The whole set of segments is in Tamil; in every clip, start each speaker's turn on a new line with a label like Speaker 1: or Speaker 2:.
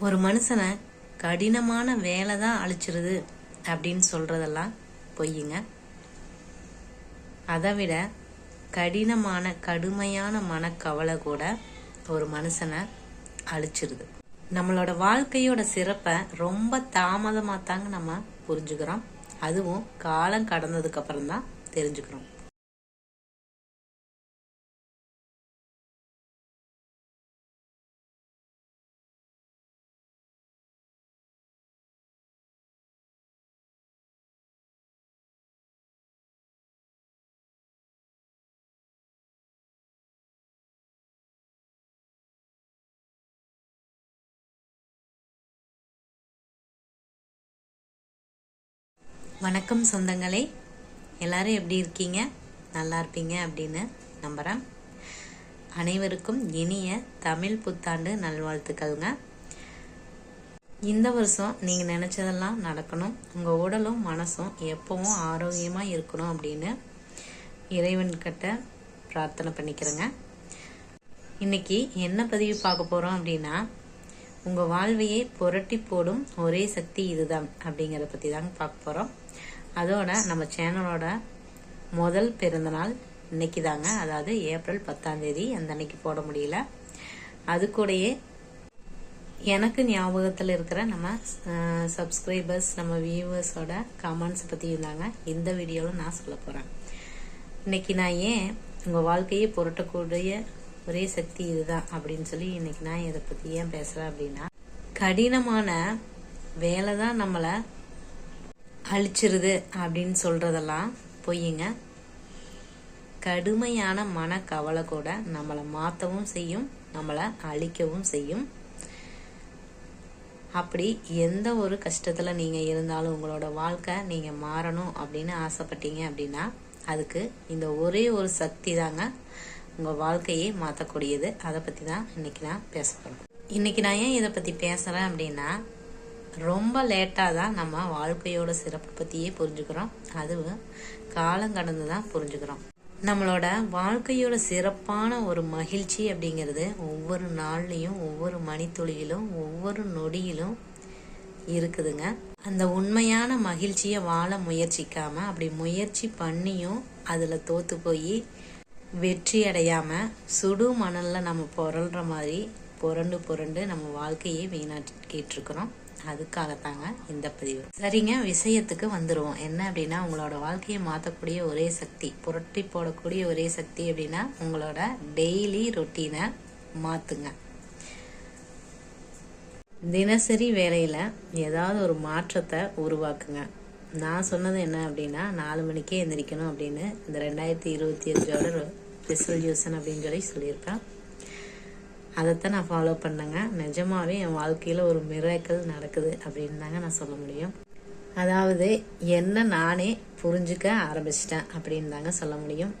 Speaker 1: ஒரு மனுஷனை கடினமான வேலை தான் அழிச்சிருது அப்படின்னு சொல்றதெல்லாம் பொய்யுங்க. அதை விட கடுமையான மனக்கவலை கூட ஒரு மனுஷனை அழிச்சிருது. நம்மளோட வாழ்க்கையோட சிறப்பை ரொம்ப தாமதமாக தாங்க நம்ம புரிஞ்சுக்கிறோம். அதுவும் காலம் கடந்ததுக்கு அப்புறம் தான் தெரிஞ்சுக்கிறோம். வணக்கம் சொந்தங்களே, எல்லாரும் எப்படி இருக்கீங்க? நல்லா இருப்பீங்க அப்படின்னு நம்புகிறேன். அனைவருக்கும் இனிய தமிழ் புத்தாண்டு நல்வாழ்த்துக்கள்ங்க. இந்த வருஷம் நீங்கள் நினச்சதெல்லாம் நடக்கணும், உங்கள் உடலும் மனசும் எப்பவும் ஆரோக்கியமாக இருக்கணும் அப்படின்னு இறைவன்கிட்ட பிரார்த்தனை பண்ணிக்கிறேங்க. இன்னைக்கு என்ன பதிவு பார்க்க போகிறோம் அப்படின்னா, உங்கள் வாழ்வையை புரட்டி போடும் ஒரே சக்தி இதுதான் அப்படிங்கிறத பற்றி தாங்க பார்க்க போகிறோம். அதோட நம்ம சேனலோட முதல் பிறந்தநாள் இன்னைக்கு தாங்க, அதாவது ஏப்ரல் 10 அந்த அன்னைக்கு போட முடியல. அது கூடயே எனக்கு ஞாபகத்தில் இருக்கிற நம்ம சப்ஸ்கிரைபர்ஸ், நம்ம வியூவர்ஸோட கமெண்ட்ஸ் பற்றி இருந்தாங்க இந்த வீடியோவில் நான் சொல்ல போகிறேன். இன்னைக்கு நான் ஏன் உங்கள் வாழ்க்கையை புரட்டக்கூடிய ஒரே சக்தி இதுதான் அப்படின்னு சொல்லி இன்னைக்கு நான் இதை பற்றி ஏன் பேசுகிறேன் அப்படின்னா, கடினமான வேலை தான் நம்மளை அழிச்சிருது அப்படின்னு சொல்றதெல்லாம் பொய்யுங்க. கடுமையான மனக்கவலை கூட நம்மளை மாற்றவும் செய்யும், நம்மளை அழிக்கவும் செய்யும். அப்படி எந்த ஒரு கஷ்டத்தில் நீங்கள் இருந்தாலும் உங்களோட வாழ்க்கை நீங்கள் மாறணும் அப்படின்னு ஆசைப்பட்டீங்க அப்படின்னா அதுக்கு இந்த ஒரே ஒரு சக்தி தாங்க உங்கள் வாழ்க்கையை மாற்றக்கூடியது. அதை பற்றி தான் இன்னைக்கு நான் பேச போகிறேன். இன்னைக்கு நான் ஏன் இதை பற்றி பேசுகிறேன் அப்படின்னா, ரொம்ப லேட்டாக தான் நம்ம வாழ்க்கையோட சிறப்பு பற்றியே புரிஞ்சுக்கிறோம். அதுவும் காலம் கடந்து தான் புரிஞ்சுக்கிறோம். நம்மளோட வாழ்க்கையோட சிறப்பான ஒரு மகிழ்ச்சி அப்படிங்கிறது ஒவ்வொரு நாள்லையும், ஒவ்வொரு மணித்துளியிலும், ஒவ்வொரு நொடியிலும் இருக்குதுங்க. அந்த உண்மையான மகிழ்ச்சியை வாழ முயற்சிக்காம, அப்படி முயற்சி பண்ணியும் அதில் தோத்து போய் வெற்றி அடையாமல் சுடு மணலில் நம்ம புரள்ற மாதிரி புரண்டு நம்ம வாழ்க்கையை வீணாக்கிட்டு இருக்கிறோம். அதுக்காகத்தாங்க இந்த பதிவு. சரிங்க, விஷயத்துக்கு வந்துடுவோம். என்ன அப்படின்னா, உங்களோட வாழ்க்கையை மாற்றக்கூடிய ஒரே சக்தி, புரட்டி போடக்கூடிய ஒரே சக்தி அப்படின்னா உங்களோட டெய்லி ரொட்டீனை மாற்றுங்க. தினசரி வேலையில் ஏதாவது ஒரு மாற்றத்தை உருவாக்குங்க. நான் சொன்னது என்ன அப்படின்னா, 4 மணிக்கே எந்திரிக்கணும் அப்படின்னு இந்த 2025 ரெசல்யூஷன் அப்படின்னு சொல்லியிருப்பேன். அதைத்தான் நான் ஃபாலோ பண்ணேங்க. நிஜமாவே என் வாழ்க்கையில் ஒரு மிராக்கிள் நடக்குது அப்படின்னு தாங்க நான் சொல்ல முடியும். அதாவது என்ன நானே புரிஞ்சுக்க ஆரம்பிச்சிட்டேன் அப்படின்னு தாங்க சொல்ல முடியும்.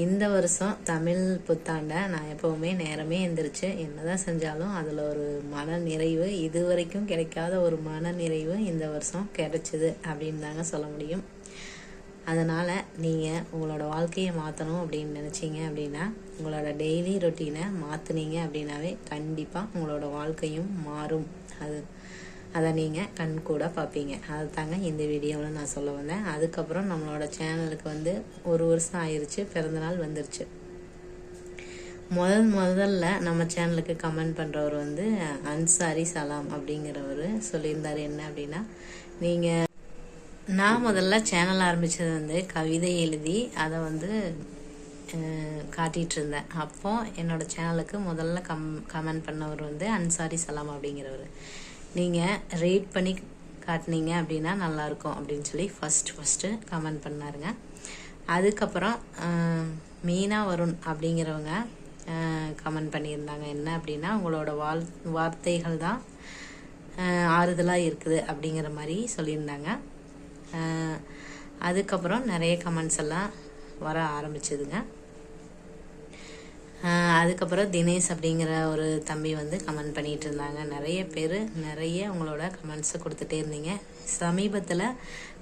Speaker 1: இந்த வருஷம் தமிழ் புத்தாண்டை நான் எப்போவுமே நேரமே எந்திரிச்சு என்னதான் செஞ்சாலும் அதில் ஒரு மன நிறைவு, இது வரைக்கும் கிடைக்காத ஒரு மன நிறைவு இந்த வருஷம் கிடைச்சிது அப்படின்னு தாங்க சொல்ல முடியும். அதனால் நீங்கள் உங்களோட வாழ்க்கையை மாற்றணும் அப்படின்னு நினச்சிங்க அப்படின்னா, உங்களோட டெய்லி ரொட்டீனை மாற்றினீங்க அப்படின்னாவே கண்டிப்பாக உங்களோட வாழ்க்கையும் மாறும். அதை நீங்கள் கண் கூட பார்ப்பீங்க. அது தாங்க இந்த வீடியோவில் நான் சொல்ல வந்தேன். அதுக்கப்புறம் நம்மளோட சேனலுக்கு 1 வருஷம் ஆயிடுச்சு, பிறந்தநாள் வந்துருச்சு. முதல்ல நம்ம சேனலுக்கு கமெண்ட் பண்ணுறவர் அன்சாரி சலாம் அப்படிங்கிறவர் சொல்லியிருந்தார். என்ன அப்படின்னா, நான் முதல்ல சேனல் ஆரம்பித்தது கவிதை எழுதி அதை காட்டிகிட்டு இருந்தேன். அப்போ என்னோட சேனலுக்கு முதல்ல கமெண்ட் பண்ணவர் அன்சாரி சலாம் அப்படிங்கிறவர். நீங்கள் ரீட் பண்ணி காட்டினீங்க அப்படின்னா நல்லாயிருக்கும் அப்படின்னு சொல்லி ஃபஸ்ட்டு கமெண்ட் பண்ணாருங்க. அதுக்கப்புறம் மீனா வருண் அப்படிங்கிறவங்க கமெண்ட் பண்ணியிருந்தாங்க. என்ன அப்படின்னா, உங்களோட வார்த்தைகள் தான் ஆறுதலாக இருக்குது அப்படிங்கிற மாதிரி சொல்லியிருந்தாங்க. அதுக்கப்புறம் நிறைய கமெண்ட்ஸ் எல்லாம் வர ஆரம்பிச்சதுங்க. அதுக்கப்புறம் தினேஷ் அப்படிங்கிற ஒரு தம்பி கமெண்ட் பண்ணிட்டு இருந்தாங்க. நிறைய பேர் உங்களோட கமெண்ட்ஸை கொடுத்துட்டே இருந்தீங்க. சமீபத்தில்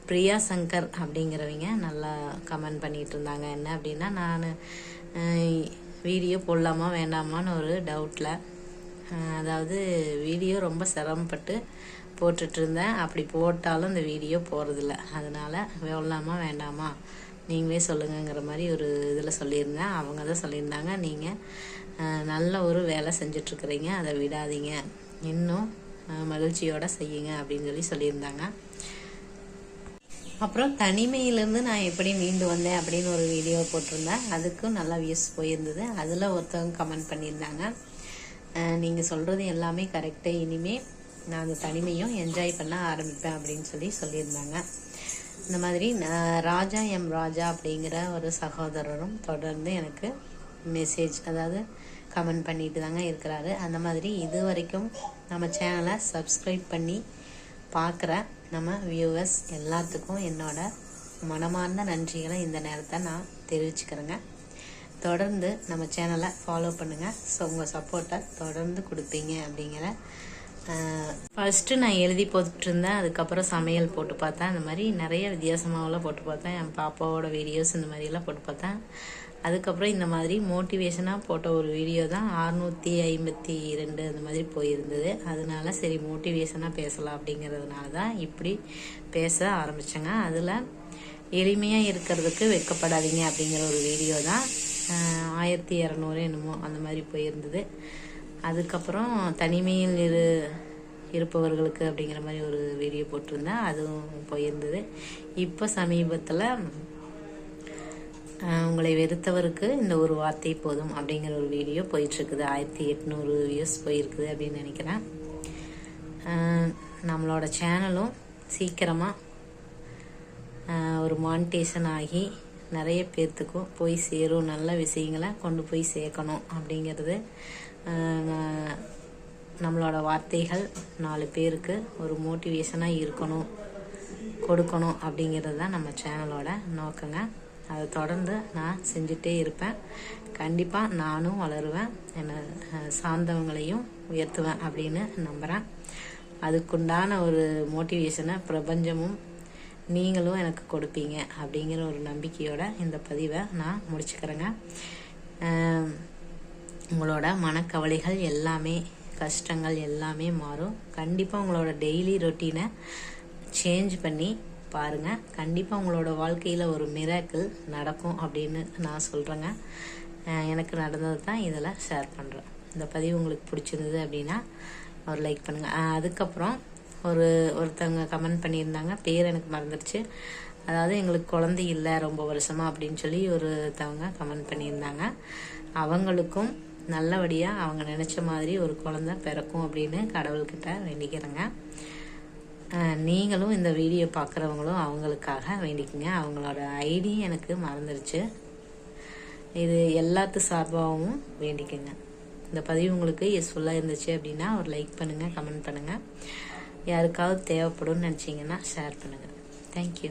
Speaker 1: பிரியா சங்கர் அப்படிங்கிறவங்க நல்லா கமெண்ட் பண்ணிட்டு இருந்தாங்க. என்ன அப்படின்னா, நான் வீடியோ போடலாமா வேண்டாமான்னு ஒரு டவுட்டில் அதாவது வீடியோ ரொம்ப சிரமப்பட்டு போட்டுட்டு இருந்தேன். அப்படி போட்டாலும் இந்த வீடியோ போகிறதில்ல. அதனால் வேண்டாமா வேண்டாமா நீங்களே சொல்லுங்கங்கிற மாதிரி ஒரு இதில் சொல்லியிருந்தேன். அவங்க தான் சொல்லியிருந்தாங்க, நீங்கள் நல்ல ஒரு வேலை செஞ்சிட்ருக்குறீங்க, அதை விடாதீங்க, இன்னும் மகிழ்ச்சியோடு செய்யுங்க அப்படின்னு சொல்லியிருந்தாங்க. அப்புறம் தனிமையிலேருந்து நான் எப்படி மீண்டு வந்தேன் அப்படின்னு ஒரு வீடியோ போட்டிருந்தேன். அதுக்கும் நல்லா வியூஸ் போயிருந்தது. அதில் ஒருத்தவங்க கமெண்ட் பண்ணியிருந்தாங்க, நீங்கள் சொல்கிறது எல்லாமே கரெக்டு, இனிமேல் நான் அந்த தனிமையும் என்ஜாய் பண்ண ஆரம்பிப்பேன் அப்படின்னு சொல்லியிருந்தாங்க. இந்த மாதிரி ராஜா எம் ராஜா அப்படிங்கிற ஒரு சகோதரரும் தொடர்ந்து எனக்கு மெசேஜ், அதாவது கமெண்ட் பண்ணிட்டு தாங்க இருக்கிறாரு. அந்த மாதிரி இது வரைக்கும் நம்ம சேனலை சப்ஸ்கிரைப் பண்ணி பார்க்குற நம்ம வியூவர்ஸ் எல்லாத்துக்கும் என்னோட மனமார்ந்த நன்றிகளை இந்த நேரத்தை நான் தெரிவிச்சுக்கிறேங்க. தொடர்ந்து நம்ம சேனலை ஃபாலோ பண்ணுங்கள். ஸோ உங்கள் சப்போர்ட்டை தொடர்ந்து கொடுப்பீங்க அப்படிங்கிற ஃபஸ்ட்டு நான் எழுதி போட்டுருந்தேன். அதுக்கப்புறம் சமையல் போட்டு பார்த்தேன். அந்த மாதிரி நிறைய வித்தியாசமாகலாம் போட்டு பார்த்தேன். என் பாப்பாவோட வீடியோஸ் இந்த மாதிரிலாம் போட்டு பார்த்தேன். அதுக்கப்புறம் இந்த மாதிரி மோட்டிவேஷனாக போட்ட ஒரு வீடியோ தான் 652 அந்த மாதிரி போயிருந்தது. அதனால சரி மோட்டிவேஷனாக பேசலாம் அப்படிங்கிறதுனால தான் இப்படி பேச ஆரம்பித்தேங்க. அதில் எளிமையாக இருக்கிறதுக்கு வெட்கப்படாதீங்க அப்படிங்கிற ஒரு வீடியோ தான் 1200 என்னமோ அந்த மாதிரி போயிருந்தது. அதுக்கப்புறம் தனிமையில் இருப்பவர்களுக்கு அப்படிங்கிற மாதிரி ஒரு வீடியோ போட்டிருந்தேன், அதுவும் போயிருந்தது. இப்போ சமீபத்தில் உங்களை வெறுத்தவருக்கு இந்த ஒரு வார்த்தை போதும் அப்படிங்கிற ஒரு வீடியோ போயிட்டுருக்குது. 1800 வியூஸ் போயிருக்குது அப்படின்னு நினைக்கிறேன். நம்மளோட சேனலும் சீக்கிரமாக ஒரு மானிட்டேஷன் ஆகி நிறைய பேர்த்துக்கும் போய் சேரும், நல்ல விஷயங்களை கொண்டு போய் சேர்க்கணும் அப்படிங்கிறது நம்மளோட வார்த்தைகள் 4 பேருக்கு ஒரு மோட்டிவேஷனாக இருக்கணும், கொடுக்கணும் அப்படிங்கிறது தான் நம்ம சேனலோட நோக்கங்க. அதை தொடர்ந்து நான் செஞ்சுட்டே இருப்பேன். கண்டிப்பாக நானும் வளருவேன், என்னை சார்ந்தவங்களையும் உயர்த்துவேன் அப்படின்னு நம்புகிறேன். அதுக்குண்டான ஒரு மோட்டிவேஷனை பிரபஞ்சமும் நீங்களும் எனக்கு கொடுப்பீங்க அப்படிங்கிற ஒரு நம்பிக்கையோட இந்த பதிவை நான் முடிச்சுக்கிறேங்க. உங்களோட மனக்கவலைகள் எல்லாமே, கஷ்டங்கள் எல்லாமே மாறும். கண்டிப்பாக உங்களோட டெய்லி ரொட்டீனை சேஞ்ச் பண்ணி பாருங்கள். கண்டிப்பாக உங்களோட வாழ்க்கையில் ஒரு மிராக்கிள் நடக்கும் அப்படின்னு நான் சொல்கிறேங்க. எனக்கு நடந்தது தான் இதில் ஷேர் பண்ணுறேன். இந்த பதிவு உங்களுக்கு பிடிச்சிருந்தது அப்படின்னா ஒரு லைக் பண்ணுங்கள். அதுக்கப்புறம் ஒருத்தவங்க கமெண்ட் பண்ணியிருந்தாங்க, பேர் எனக்கு மறந்துடுச்சு. அதாவது எங்களுக்கு குழந்தை இல்லை ரொம்ப வருஷமாக அப்படின்னு ஒருத்தவங்க கமெண்ட் பண்ணியிருந்தாங்க. அவங்களுக்கும் நல்லபடியாக அவங்க நினச்ச மாதிரி ஒரு குழந்தை பிறக்கும் அப்படின்னு கடவுள்கிட்ட வேண்டிக்கிறேங்க. நீங்களும் இந்த வீடியோ பார்க்குறவங்களும் அவங்களுக்காக வேண்டிக்குங்க. அவங்களோட ஐடி எனக்கு மறந்துடுச்சு. இது எல்லாத்து சார்பாகவும் வேண்டிக்குங்க. இந்த பதிவு உங்களுக்கு யூஸ்ஃபுல்லாக இருந்துச்சு அப்படின்னா ஒரு லைக் பண்ணுங்கள், கமெண்ட் பண்ணுங்கள். யாருக்காவது தேவைப்படும்னு நினச்சிங்கன்னா ஷேர் பண்ணுங்கள். தேங்க்யூ.